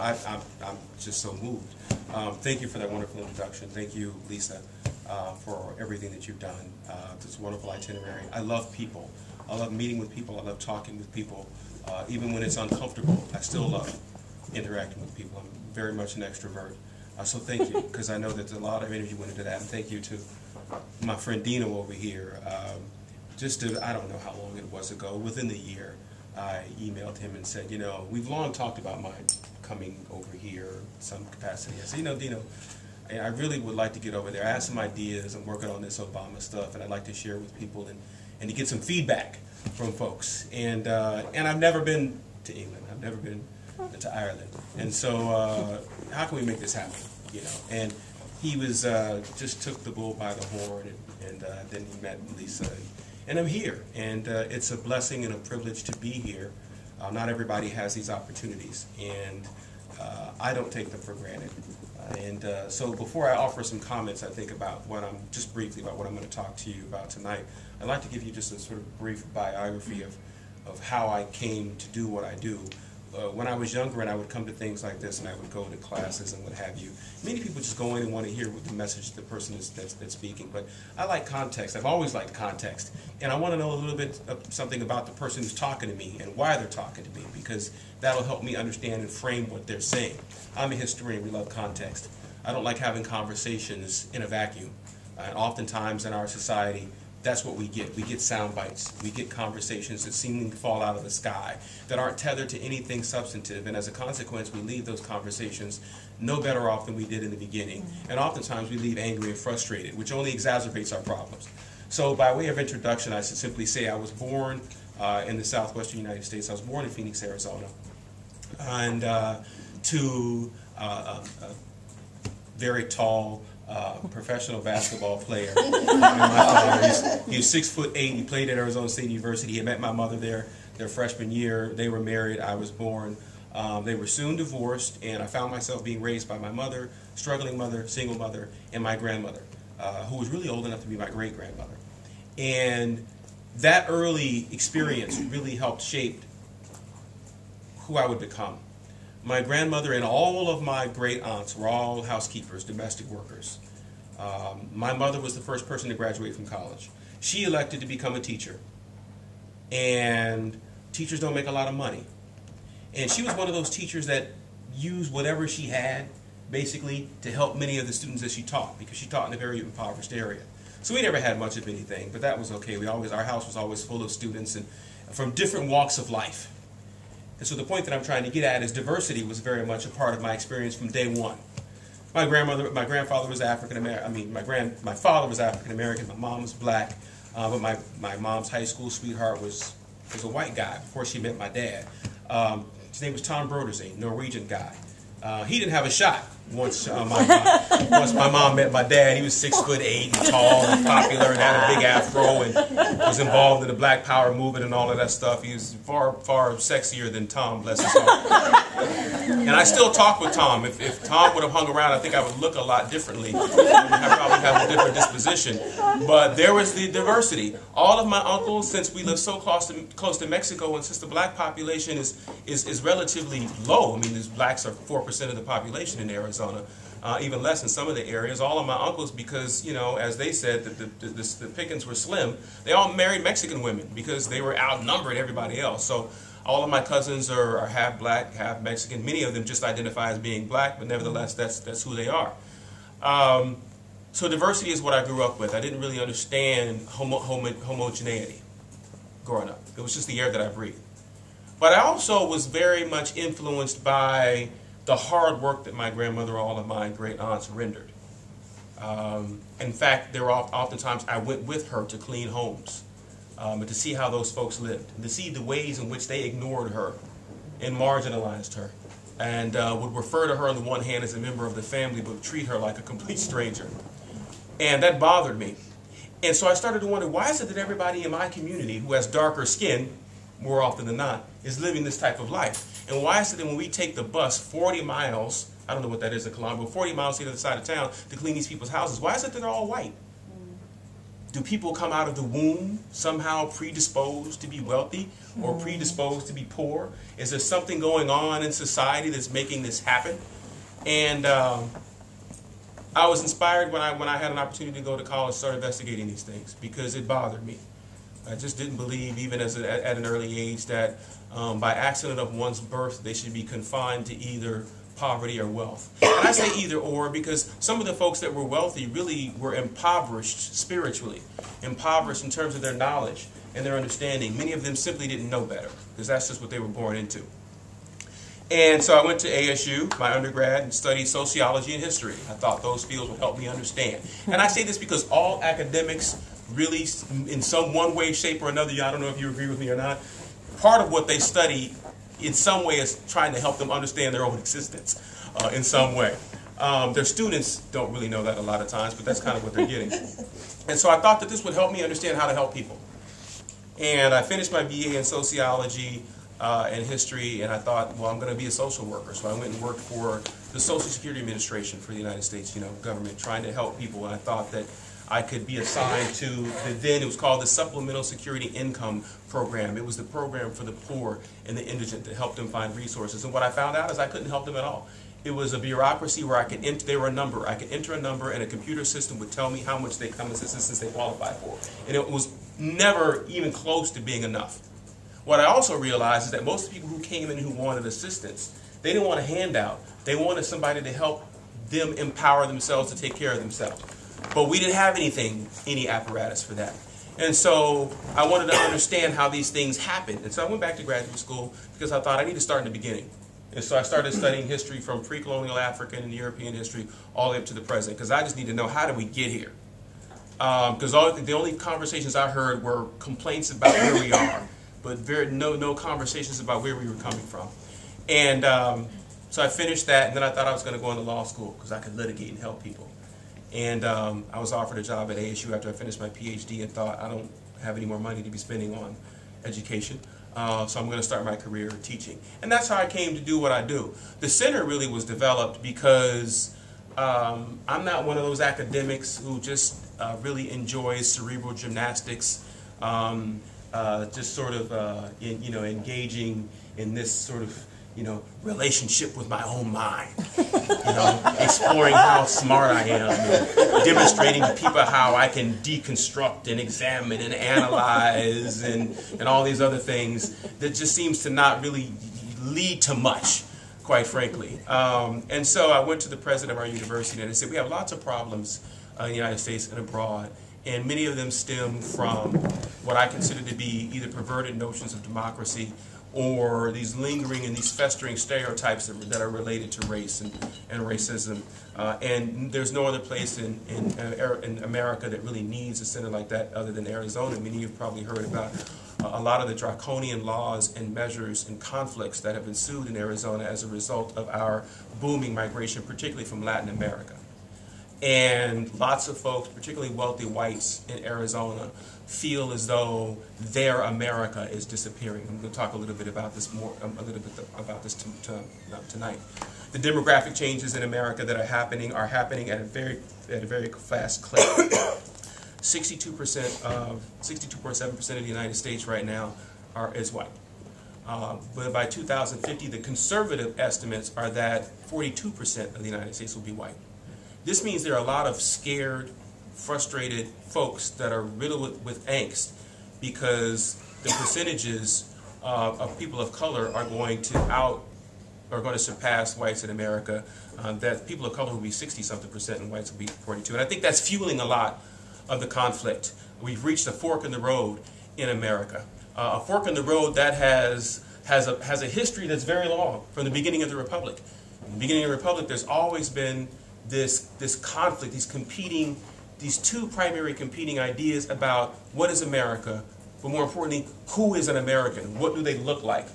I'm just so moved. Thank you for that wonderful introduction. Thank you, Lisa, for everything that you've done. This wonderful itinerary. I love people. I love meeting with people. I love talking with people. Even when it's uncomfortable, I still love interacting with people. I'm very much an extrovert. So thank you, because I know that a lot of energy went into that. And thank you to my friend Dino over here. I don't know how long it was ago, within the year, I emailed him and said, you know, we've long talked about my coming over here in some capacity. I said, you know, Dino, I really would like to get over there. I have some ideas. I'm working on this Obama stuff, and I'd like to share with people and to get some feedback from folks. And I've never been to England. I've never been to Ireland. And so how can we make this happen? You know, and he was just took the bull by the horn, and then he met Lisa. And I'm here, and it's a blessing and a privilege to be here. Not everybody has these opportunities, and I don't take them for granted. So before I offer some comments, I think about just briefly about what I'm going to talk to you about tonight, I'd like to give you just a sort of brief biography of how I came to do what I do. When I was younger and I would come to things like this and I would go to classes and what have you, many people just go in and want to hear what the message the person is that's speaking. But I like context. I've always liked context. And I want to know a little bit of something about the person who's talking to me and why they're talking to me, because that'll help me understand and frame what they're saying. I'm a historian. We love context. I don't like having conversations in a vacuum. And oftentimes in our society, that's what we get. We get sound bites. We get conversations that seemingly fall out of the sky, that aren't tethered to anything substantive, and as a consequence, we leave those conversations no better off than we did in the beginning. And oftentimes, we leave angry and frustrated, which only exacerbates our problems. So by way of introduction, I should simply say I was born in the southwestern United States. I was born in Phoenix, Arizona, and to a very tall, professional basketball player. He was 6'8". He played at Arizona State University. He had met my mother there their freshman year. They were married. I was born. They were soon divorced, and I found myself being raised by my mother, struggling mother, single mother, and my grandmother, who was really old enough to be my great-grandmother. And that early experience really helped shape who I would become. My grandmother and all of my great aunts were all housekeepers, domestic workers. My mother was the first person to graduate from college. She elected to become a teacher. And teachers don't make a lot of money. And she was one of those teachers that used whatever she had, basically, to help many of the students that she taught, because she taught in a very impoverished area. So we never had much of anything, but that was okay. Our house was always full of students and from different walks of life. And so the point that I'm trying to get at is diversity was very much a part of my experience from day one. My grandfather was African American. My father was African American. My mom was black, but my mom's high school sweetheart was a white guy before she met my dad. His name was Tom Brodersing, Norwegian guy. He didn't have a shot once my mom met my dad. He was 6'8", and tall and popular, and had a big afro, and was involved in the Black Power movement and all of that stuff. He was far sexier than Tom, bless his heart. And I still talk with Tom. If Tom would have hung around, I think I would look a lot differently. I probably have a different disposition. But there was the diversity. All of my uncles, since we live so close to Mexico, and since the black population is relatively low, I mean, these blacks are 4% of the population in Arizona, even less in some of the areas. All of my uncles, because, you know, as they said, the pickings were slim, they all married Mexican women because they were outnumbered everybody else. So all of my cousins are half black, half Mexican. Many of them just identify as being black, but nevertheless, that's who they are. So diversity is what I grew up with. I didn't really understand homogeneity growing up. It was just the air that I breathed. But I also was very much influenced by the hard work that my grandmother, all of my great aunts rendered. In fact, there were oftentimes I went with her to clean homes, and to see how those folks lived, and to see the ways in which they ignored her and marginalized her, and would refer to her on the one hand as a member of the family, but treat her like a complete stranger. And that bothered me. And so I started to wonder, why is it that everybody in my community who has darker skin, more often than not, is living this type of life? And why is it that when we take the bus 40 miles, I don't know what that is in Columbia, but 40 miles to the other side of town to clean these people's houses, why is it that they're all white? do people come out of the womb somehow predisposed to be wealthy or predisposed to be poor? Is there something going on in society that's making this happen? And I was inspired when I had an opportunity to go to college, start investigating these things, because it bothered me. I just didn't believe, even at an early age, that by accident of one's birth, they should be confined to either poverty or wealth. And I say either or because some of the folks that were wealthy really were impoverished spiritually, impoverished in terms of their knowledge and their understanding. Many of them simply didn't know better because that's just what they were born into. And so I went to ASU, my undergrad, and studied sociology and history. I thought those fields would help me understand. And I say this because all academics really, in some one way, shape, or another, I don't know if you agree with me or not, part of what they study in some way is trying to help them understand their own existence in some way. Their students don't really know that a lot of times, but that's kind of what they're getting. And so I thought that this would help me understand how to help people. And I finished my BA in sociology and history, and I thought, well, I'm going to be a social worker. So I went and worked for the Social Security Administration for the United States, government, trying to help people. And I thought that I could be assigned to then it was called the Supplemental Security Income Program. It was the program for the poor and the indigent to help them find resources. And what I found out is I couldn't help them at all. It was a bureaucracy where I could enter, they were a number. I could enter a number and a computer system would tell me how much assistance they qualified for. And it was never even close to being enough. What I also realized is that most of the people who came in who wanted assistance, they didn't want a handout. They wanted somebody to help them empower themselves to take care of themselves. But we didn't have any apparatus for that. And so I wanted to understand how these things happen. And so I went back to graduate school because I thought I need to start in the beginning. And so I started studying history from pre-colonial African and European history all the way up to the present, because I just need to know, how did we get here? Because the only conversations I heard were complaints about where we are, but no conversations about where we were coming from. And so I finished that, and then I thought I was going to go into law school because I could litigate and help people. And I was offered a job at ASU after I finished my PhD and thought, I don't have any more money to be spending on education, so I'm going to start my career teaching. And that's how I came to do what I do. The center really was developed because I'm not one of those academics who just really enjoys cerebral gymnastics, just sort of engaging in this sort of relationship with my own mind, exploring how smart I am, and demonstrating to people how I can deconstruct and examine and analyze and all these other things that just seems to not really lead to much, quite frankly. And so I went to the president of our university and I said, we have lots of problems in the United States and abroad, and many of them stem from what I consider to be either perverted notions of democracy or these lingering and these festering stereotypes that are related to race and racism. And there's no other place in America that really needs a center like that other than Arizona. Many of you have probably heard about a lot of the draconian laws and measures and conflicts that have ensued in Arizona as a result of our booming migration, particularly from Latin America. And lots of folks, particularly wealthy whites in Arizona, feel as though their America is disappearing. I'm going to talk a little bit about this tonight. The demographic changes in America that are happening at a very fast clip. 62.7% of the United States right now is white. But by 2050, the conservative estimates are that 42% of the United States will be white. This means there are a lot of scared, frustrated folks that are riddled with angst because the percentages of people of color are going to surpass whites in America. That people of color will be 60-something% and whites will be 42%. And I think that's fueling a lot of the conflict. We've reached a fork in the road in America. A fork in the road that has a history that's very long, from the beginning of the Republic. In the beginning of the Republic, there's always been this conflict, these two primary competing ideas about what is America, but more importantly, who is an American? What do they look like?